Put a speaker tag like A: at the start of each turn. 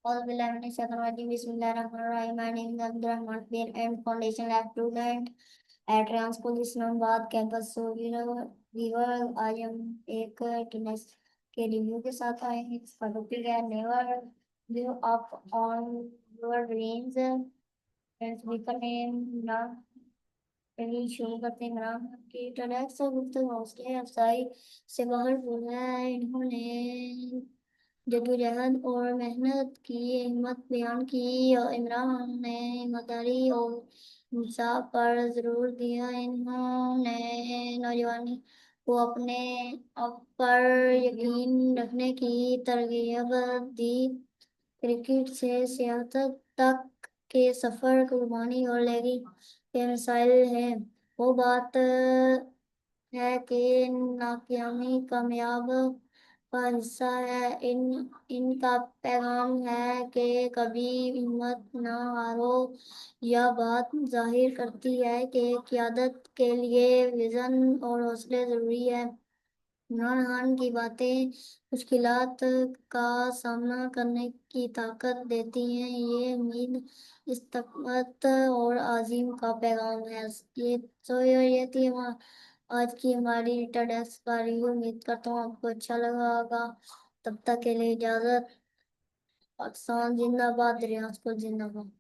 A: All will have Bismillahirrahmanirrahim. My name is Abdurrahman Bin and Foundation Lab student at Ryan School Islamabad campus. I am एक tennis के review के साथ आए हैं। इसका topic है never give up on your dreams. Speaker name नाम चलिए शुरू करते हैं। इमरान की इंटरनेट से गुफ्तगू हौसले अफजाई से बाहर बोला है। इन्होंने जद्दोजहद और मेहनत की हिम्मत बयान की और इमरान ने ईमानदारी और इंसाफ पर जोर दिया। इन्होंने नौजवानी को अपने आप पर यकीन रखने की तरगीब दी। क्रिकेट से सियासत तक के सफर कुर्बानी और लेगी के मिसाइल है। वो बात है कि नाकामी कामयाब का हिस्सा है। इनका पैगाम है कि कभी हिम्मत ना हारो। यह बात जाहिर करती है कि क़यादत के लिए विजन और हौसले जरूरी है। इमरान खान की बातें मुश्किलात का सामना करने की ताकत देती हैं। ये उम्मीद, इस्तकामत और आज़ीम का पैगाम है। ये थी आज की हमारी इंटरडेस्क का रिव्यू। उम्मीद करता हूँ आपको अच्छा लगा होगा। तब तक के लिए इजाज़त। पाकिस्तान जिंदाबाद, रियासत जिंदाबाद।